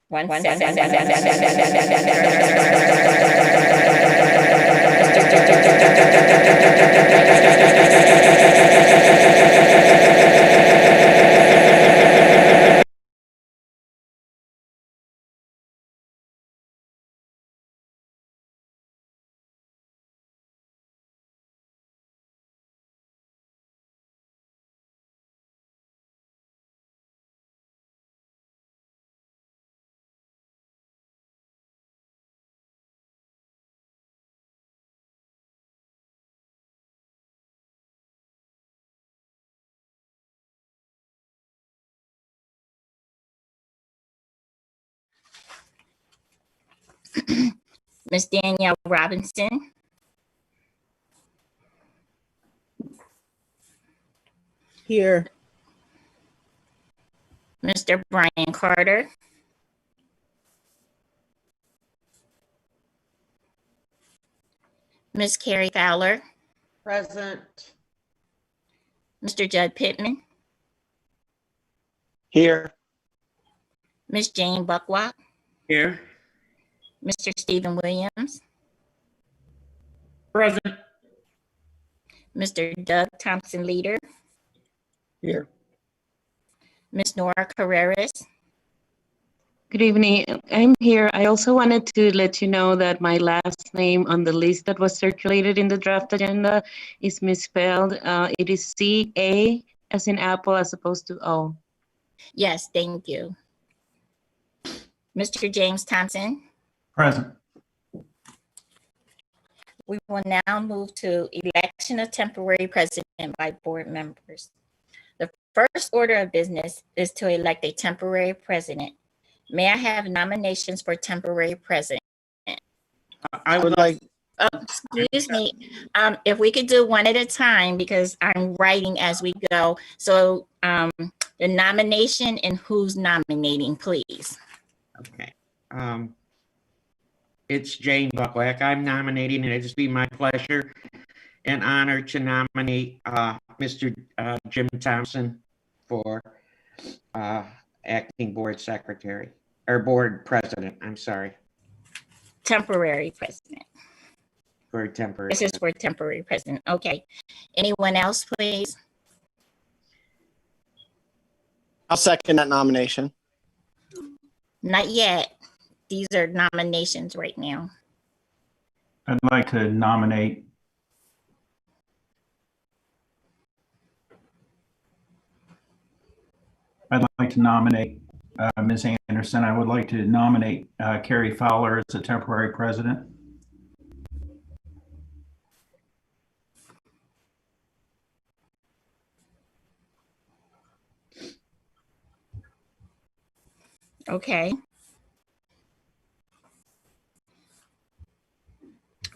One second. Ms. Danielle Robinson. Here. Mr. Brian Carter. Ms. Carrie Fowler. Present. Mr. Judd Pittman. Here. Ms. Jane Buckwalk. Here. Mr. Stephen Williams. Present. Mr. Doug Thompson Leader. Here. Ms. Nora Carreras. Good evening. I'm here. I also wanted to let you know that my last name on the list that was circulated in the draft agenda is misspelled. It is C-A as in apple as opposed to O. Yes, thank you. Mr. James Thompson. Present. We will now move to election of temporary president by board members. The first order of business is to elect a temporary president. May I have nominations for temporary president? I would like, Oh, excuse me. If we could do one at a time because I'm writing as we go. So the nomination and who's nominating, please. Okay. It's Jane Buckwalk. I'm nominating, and it'd be my pleasure and honor to nominate Mr. Jim Thompson for acting board secretary or board president. I'm sorry, Temporary president. for temporary. This is for temporary president. Okay. Anyone else, please? I'll second that nomination. Not yet. These are nominations right now. I'd like to nominate Ms. Anderson. I would like to nominate Carrie Fowler as the temporary president. Okay.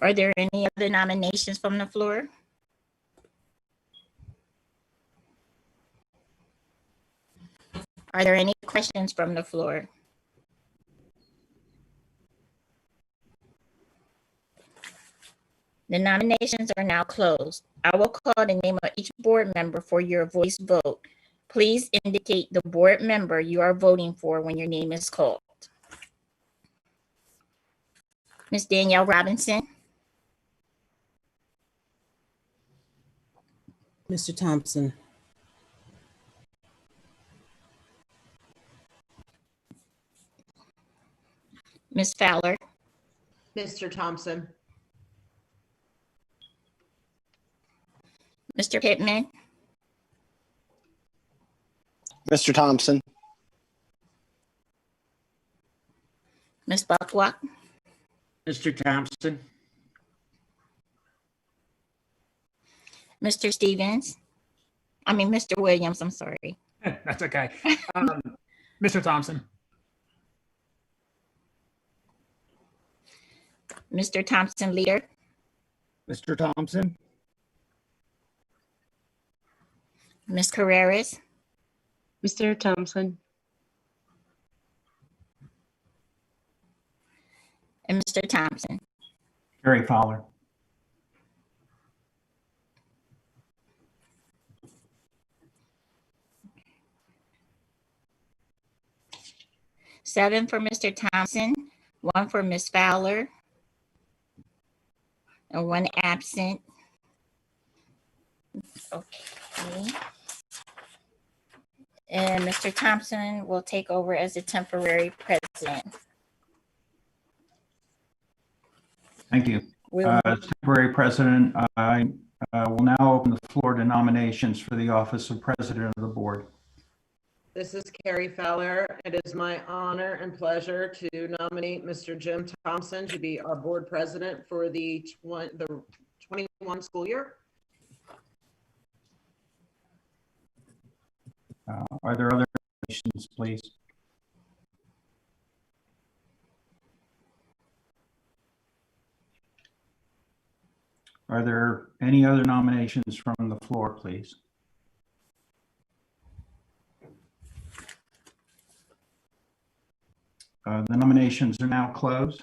Are there any other nominations from the floor? Are there any questions from the floor? The nominations are now closed. I will call the name of each board member for your voice vote. Please indicate the board member you are voting for when your name is called. Ms. Danielle Robinson. Mr. Thompson. Ms. Fowler. Mr. Thompson. Mr. Pittman. Mr. Thompson. Ms. Buckwalk. Mr. Thompson. Mr. Stevens. I mean, Mr. Williams, I'm sorry. That's okay. Mr. Thompson. Mr. Thompson Leader. Mr. Thompson. Ms. Carreras. Mr. Thompson. And Mr. Thompson. Carrie Fowler. 7 for Mr. Thompson, 1 for Ms. Fowler, and 1 absent. Okay. And Mr. Thompson will take over as the temporary president. Thank you. We'll As temporary president, I will now open the floor to nominations for the office of president of the board. This is Carrie Fowler. It is my honor and pleasure to nominate Mr. Jim Thompson to be our board president for the 21 school year. Are there other nominations, please? Are there any other nominations from the floor, please? The nominations are now closed.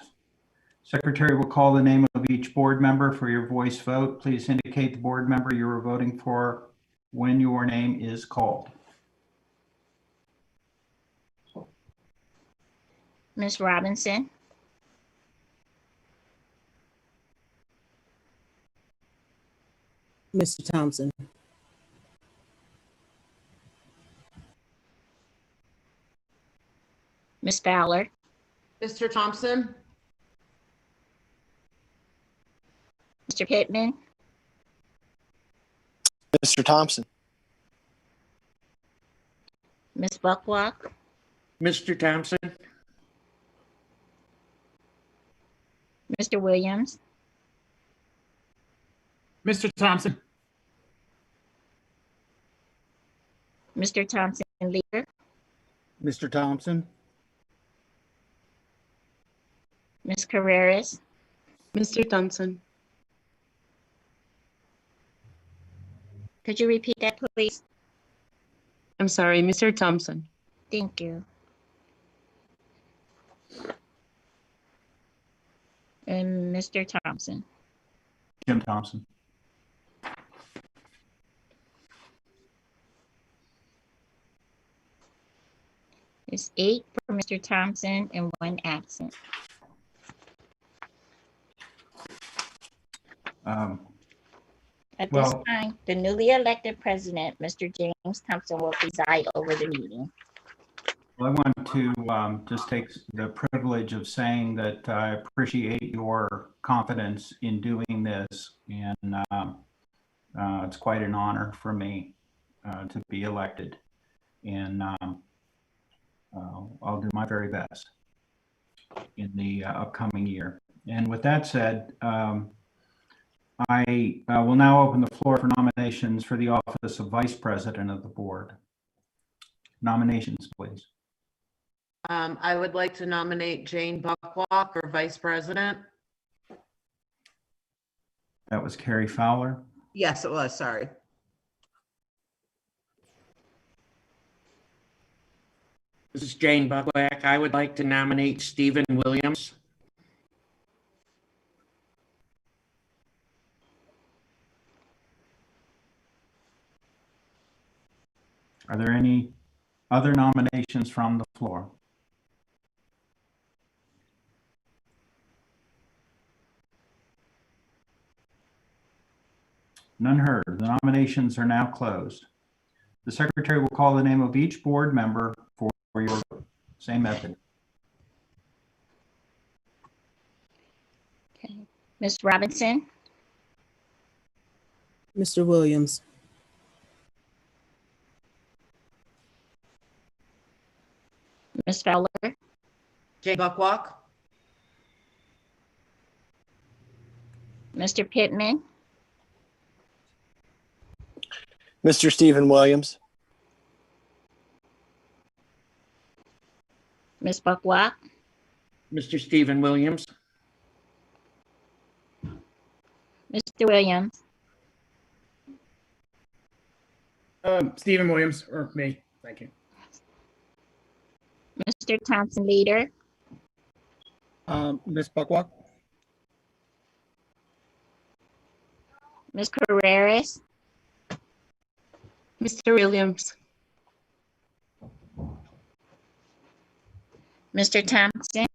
Secretary will call the name of each board member for your voice vote. Please indicate the board member you are voting for when your name is called. Ms. Robinson, Mr. Thompson, Ms. Fowler, Mr. Thompson, Mr. Pittman, Mr. Thompson, Ms. Buckwalk, Mr. Thompson, Mr. Williams, Mr. Thompson, Mr. Thompson leader, Mr. Thompson, Ms. Carreras, Mr. Thompson, could you repeat that, please? I'm sorry, Mr. Thompson. Thank you. And Mr. Thompson. Jim Thompson. It's 8 for Mr. Thompson and 1 absent. At this Well- time, the newly elected president, Mr. James Thompson, will preside over the meeting. Well, I want to just take the privilege of saying that I appreciate your confidence in doing this, and it's quite an honor for me to be elected, and I'll do my very best in the upcoming year. And with that said, I will now open the floor for nominations for the office of Vice President of the Board. Nominations, please. I would like to nominate Jane Buckwalk for vice president. That was Carrie Fowler. Yes, it was, sorry. this is Jane Buckwalk. I would like to nominate Stephen Williams. Are there any other nominations from the floor? None heard. The nominations are now closed. The secretary will call the name of each board member for your vote. Same method. Okay. Ms. Robinson, Mr. Williams, Ms. Fowler, Jane Buckwalk, Mr. Pittman, Mr. Stephen Williams, Ms. Buckwalk, Mr. Stephen Williams, Mr. Williams, Stephen Williams, or me. Thank you. Mr. Thompson leader, Ms. Buckwalk, Ms. Carreras, Mr. Williams, Mr. Thompson,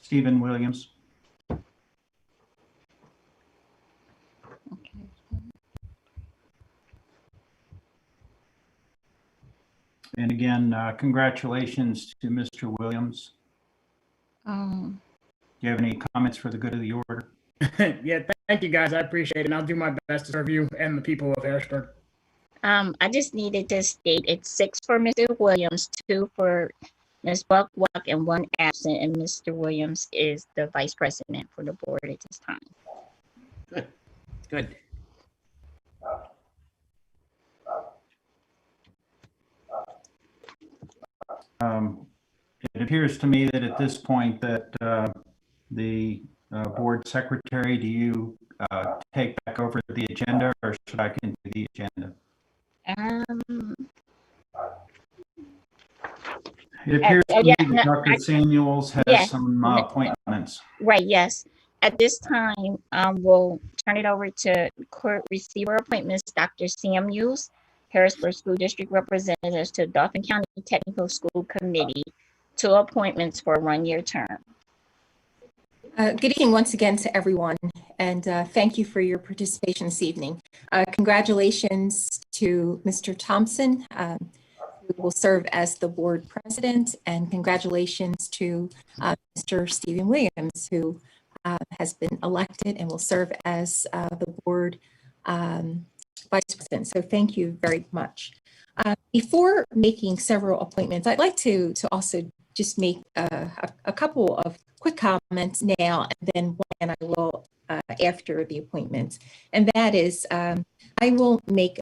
Stephen Williams. And again, congratulations to Mr. Williams. um, Do you have any comments for the good of the order? Yeah, thank you guys. I appreciate it. And I'll do my best to serve you and the people of Harrisburg. I just needed to state it's 6 for Mr. Williams, 2 for Ms. Buckwalk, and 1 absent, and Mr. Williams is the vice president for the board at this time. Good. It appears to me that at this point that the board secretary, do you take back over the agenda, or should I continue the agenda? It appears to me that Dr. Samuels has yeah. some appointments. Right, yes. At this time, we'll turn it over to court receiver appointments, Dr. Samuels, Harrisburg School District representatives to Dauphin County Technical School Committee, 2 appointments for a 1-year term. Good evening once again to everyone, and thank you for your participation this evening. Congratulations to Mr. Thompson, who will serve as the board president, and congratulations to Mr. Stephen Williams, who has been elected and will serve as the board vice president. So thank you very much. Before making several appointments, I'd like to also just make a couple of quick comments now, and then one I will after the appointments. And that is, I will make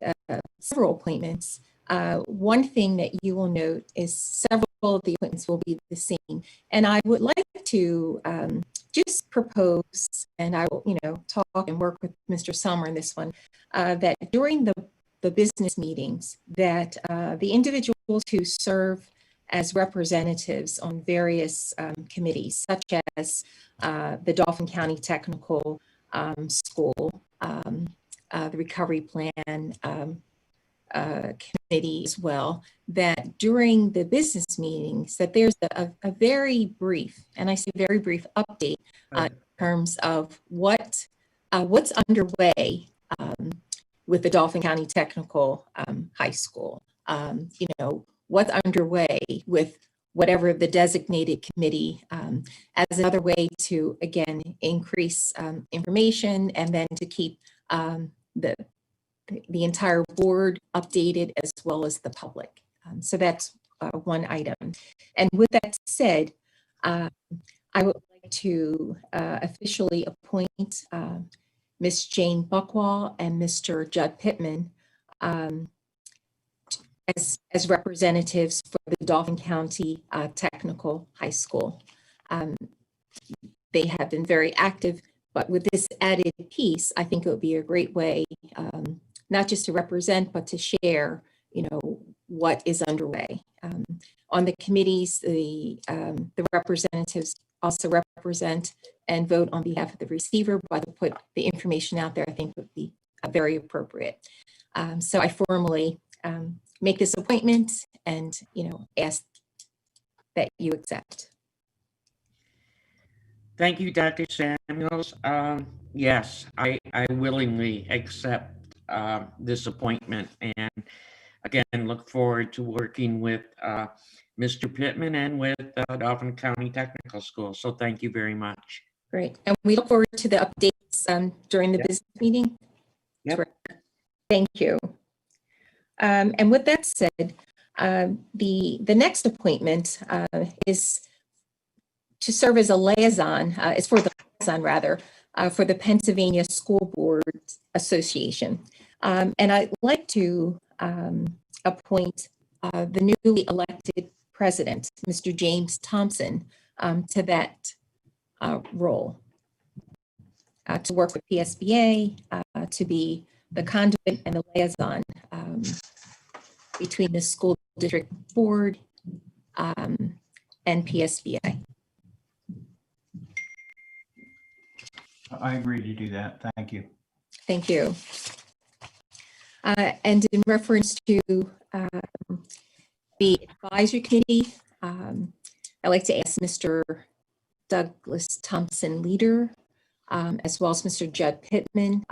several appointments. One thing that you will note is several of the appointments will be the same. And I would like to just propose, and I will, talk and work with Mr. Sommer on this one, that during the business meetings, that the individuals who serve as representatives on various committees, such as the Dauphin County Technical School, the Recovery Plan Committee as well, that during the business meetings, that there's a very brief, and I say very brief, update in terms of what's underway with the Dauphin County Technical High School. What's underway with whatever the designated committee as another way to, again, increase information, and then to keep the entire board updated as well as the public. So that's one item. And with that said, I would like to officially appoint Ms. Jane Buckwall and Mr. Judd Pittman as representatives for the Dauphin County Technical High School. They have been very active, but with this added piece, I think it would be a great way, not just to represent, but to share, what is underway. On the committees, the representatives also represent and vote on behalf of the receiver, but to put the information out there, I think would be very appropriate. So I formally make this appointment and, ask that you accept. Thank you, Dr. Samuels. Yes, I willingly accept this appointment, and again, look forward to working with Mr. Pittman and with Dauphin County Technical School. So thank you very much. Great. And we look forward to the updates during the business meeting. Yep. Thank you. And with that said, the next appointment is to serve as a liaison, is for the liaison rather, for the Pennsylvania School Board Association. And I'd like to appoint the newly elected president, Mr. James Thompson, to that role, to work with PSBA, to be the conduit and the liaison between the school district board and PSBA. I agree to do that. Thank you. Thank you. And in reference to the advisory committee, I'd like to ask Mr. Douglas Thompson Leader, as well as Mr. Judd Pittman,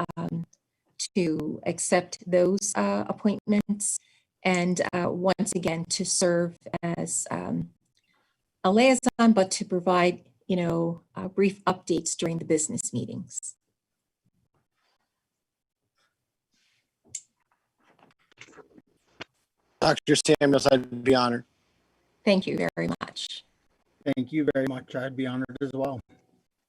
to accept those appointments, and once again to serve as a liaison, but to provide, brief updates during the business meetings. Dr. Samuels, I'd be honored. Thank you very much. Thank you very much. I'd be honored as well.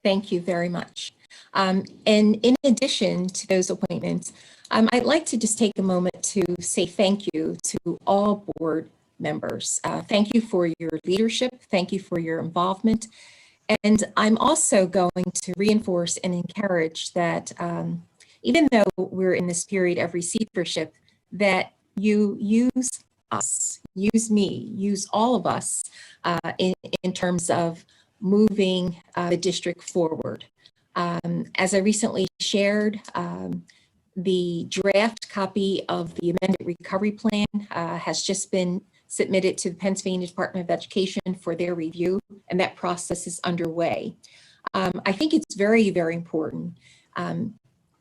Thank you very much. And in addition to those appointments, I'd like to just take a moment to say thank you to all board members. Thank you for your leadership. Thank you for your involvement. And I'm also going to reinforce and encourage that even though we're in this period of receivership, that you use us, use me, use all of us in terms of moving the district forward. As I recently shared, the draft copy of the amended recovery plan has just been submitted to the Pennsylvania Department of Education for their review, and that process is underway. I think it's very, very important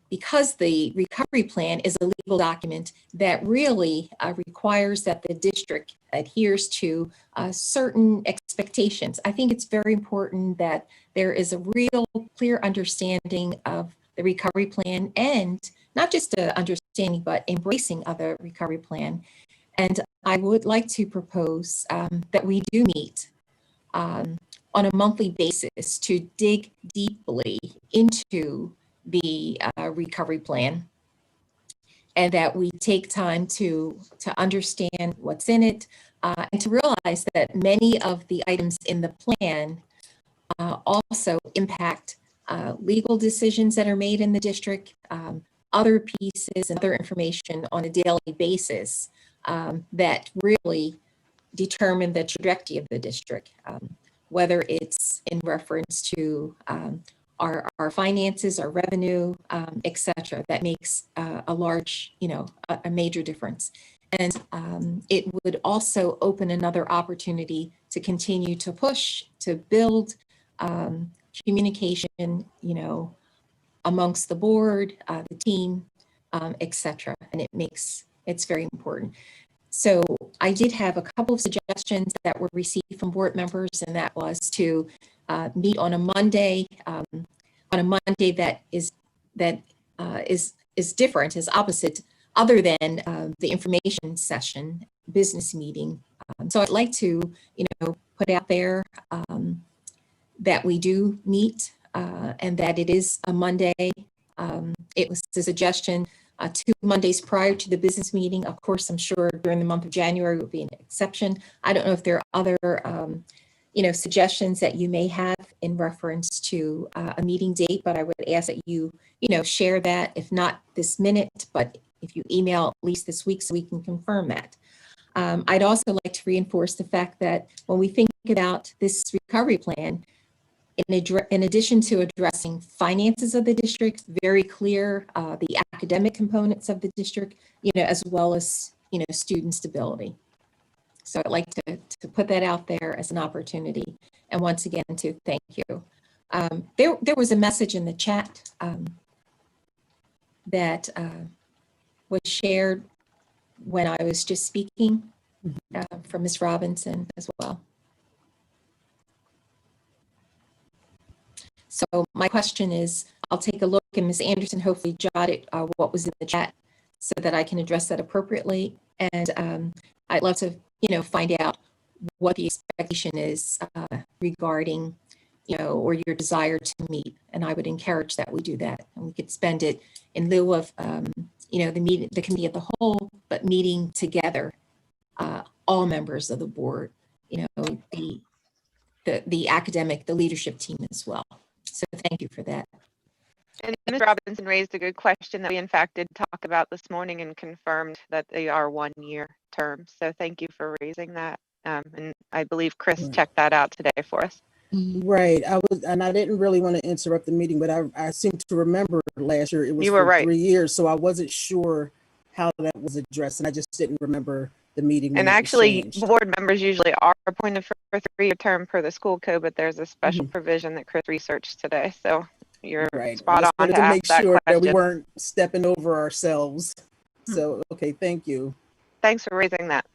because the recovery plan is a legal document that really requires that the district adheres to certain expectations. I think it's very important that there is a real clear understanding of the recovery plan, and not just an understanding, but embracing of the recovery plan. And I would like to propose that we do meet on a monthly basis to dig deeply into the recovery plan, and that we take time to understand what's in it, and to realize that many of the items in the plan also impact legal decisions that are made in the district, other pieces and other information on a daily basis that really determine the trajectory of the district, whether it's in reference to our finances, our revenue, et cetera. That makes a large, a major difference. And it would also open another opportunity to continue to push, to build communication, amongst the board, the team, et cetera. And it's very important. So I did have a couple of suggestions that were received from board members, and that was to meet on a Monday, that is different, is opposite, other than the information session, business meeting. So I'd like to, put out there that we do meet and that it is a Monday. It was a suggestion 2 Mondays prior to the business meeting. Of course, I'm sure during the month of January would be an exception. I don't know if there are other, suggestions that you may have in reference to a meeting date, but I would ask that you, share that, if not this minute, but if you email at least this week so we can confirm that. I'd also like to reinforce the fact that when we think about this recovery plan, in addition to addressing finances of the district, very clear, the academic components of the district, as well as, student stability. So I'd like to put that out there as an opportunity. And once again, to thank you. There was a message in the chat that was shared when I was just speaking from Ms. Robinson as well. So my question is, I'll take a look, and Ms. Anderson hopefully jotted what was in the chat so that I can address that appropriately. And I'd love to, find out what the expectation is regarding, or your desire to meet. And I would encourage that we do that. And we could spend it in lieu of, the committee of the whole, but meeting together, all members of the board, the academic, the leadership team as well. So thank you for that. And Ms. Robinson raised a good question that we in fact did talk about this morning and confirmed that they are 1-year terms. So thank you for raising that. And I believe Chris checked that out today for us. Right. I didn't really want to interrupt the meeting, but I seem to remember last year it was You were for right. 3 years. So I wasn't sure how that was addressed. And I just didn't remember the meeting. when And that was actually, changed. board members usually are appointed for a 3-year term per the school code, but there's a special provision that Chris researched today. So you're Right. I spot just on wanted to to ask make that sure that we question. weren't stepping over ourselves. So, okay, thank you. Thanks for raising that.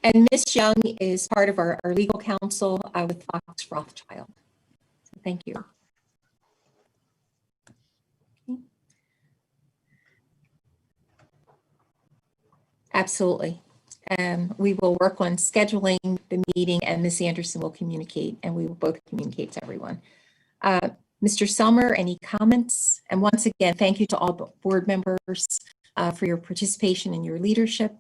And Ms. Young is part of our legal counsel with Fox Rothschild. So thank you. Okay. Absolutely. We will work on scheduling the meeting, and Ms. Anderson will communicate, and we will both communicate to everyone. Mr. Selmer, any comments? And once again, thank you to all board members for your participation and your leadership.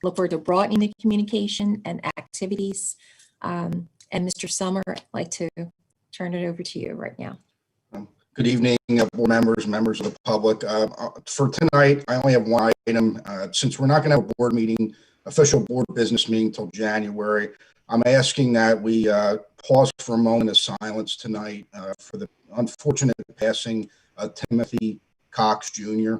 Look forward to broadening the communication and activities. And Mr. Selmer, I'd like to turn it over to you right now. Good evening, board members, members of the public. For tonight, I only have one item. Since we're not going to have a board meeting, official board business meeting until January, I'm asking that we pause for a moment of silence tonight for the unfortunate passing of Timothy Cox Jr.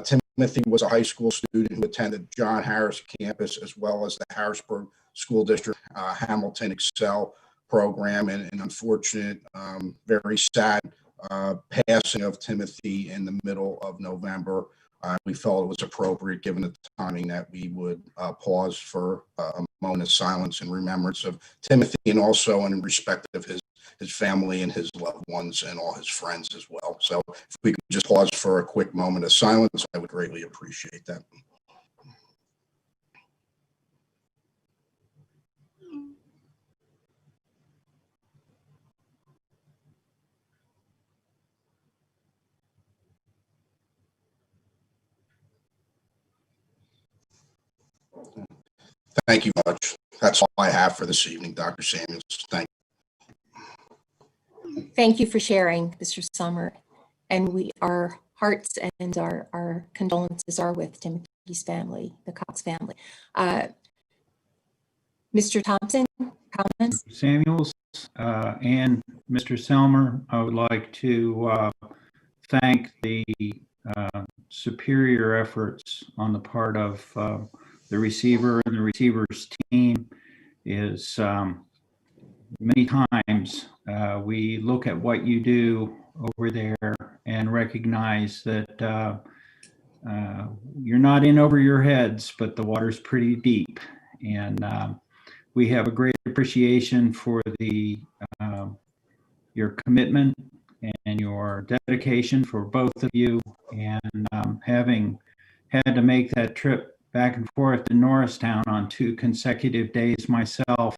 Timothy was a high school student who attended John Harris campus as well as the Harrisburg School District Hamilton Excel program, and an unfortunate, very sad passing of Timothy in the middle of November. We felt it was appropriate, given the timing, that we would pause for a moment of silence in remembrance of Timothy, and also in respect of his family and his loved ones and all his friends as well. So if we could just pause for a quick moment of silence, I would greatly appreciate that. Thank you much. That's all I have for this evening, Dr. Samuels. Thank you. Thank you for sharing, Mr. Selmer. And our hearts and our condolences are with Timothy's family, the Cox family. Mr. Thompson, comments? Samuels and Mr. Selmer, I would like to thank the superior efforts on the part of the receiver and the receiver's team. Is many times we look at what you do over there and recognize that you're not in over your heads, but the water's pretty deep. And we have a great appreciation for your commitment and your dedication for both of you. And having had to make that trip back and forth to Norristown on 2 consecutive days myself,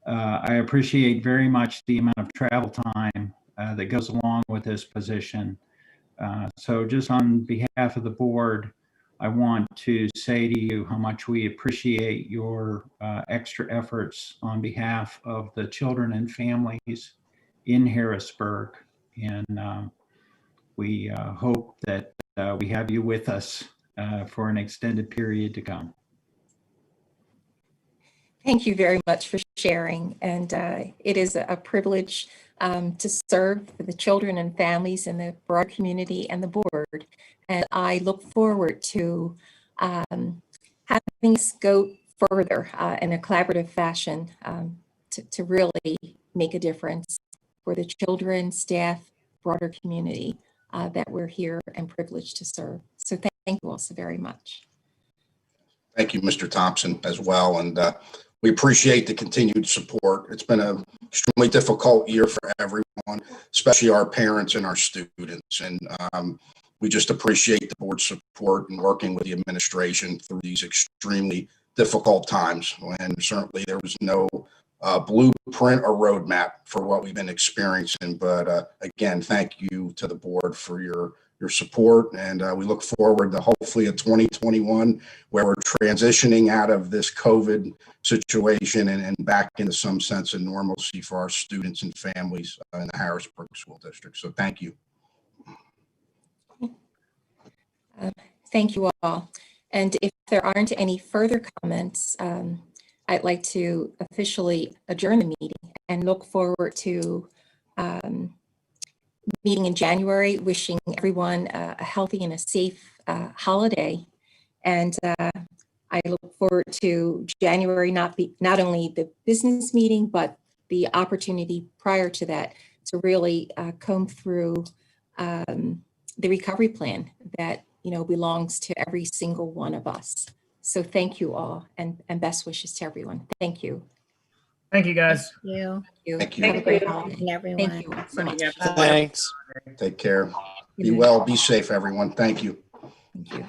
I appreciate very much the amount of travel time that goes along with this position. So just on behalf of the board, I want to say to you how much we appreciate your extra efforts on behalf of the children and families in Harrisburg. And we hope that we have you with us for an extended period to come. Thank you very much for sharing. And it is a privilege to serve the children and families in the broad community and the board. And I look forward to having us go further in a collaborative fashion to really make a difference for the children, staff, broader community that we're here and privileged to serve. So thank you all so very much. Thank you, Mr. Thompson, as well. And we appreciate the continued support. It's been an extremely difficult year for everyone, especially our parents and our students. And we just appreciate the board's support and working with the administration through these extremely difficult times. And certainly there was no blueprint or roadmap for what we've been experiencing. But again, thank you to the board for your support, and we look forward to hopefully a 2021 where we're transitioning out of this COVID situation and back into some sense of normalcy for our students and families in the Harrisburg School District. So thank you. Thank you all. And if there aren't any further comments, I'd like to officially adjourn the meeting and look forward to meeting in January, wishing everyone a healthy and a safe holiday. And I look forward to January, not only the business meeting, but the opportunity prior to that to really comb through the recovery plan that, you know, belongs to every single one of us. So thank you all, and best wishes to everyone. Thank you. Thank you, guys. You Thank you. Have a great you. holiday. and everyone. Thank you all so much. Thanks. Take care. Be well, be safe, everyone. Thank you. Thank you.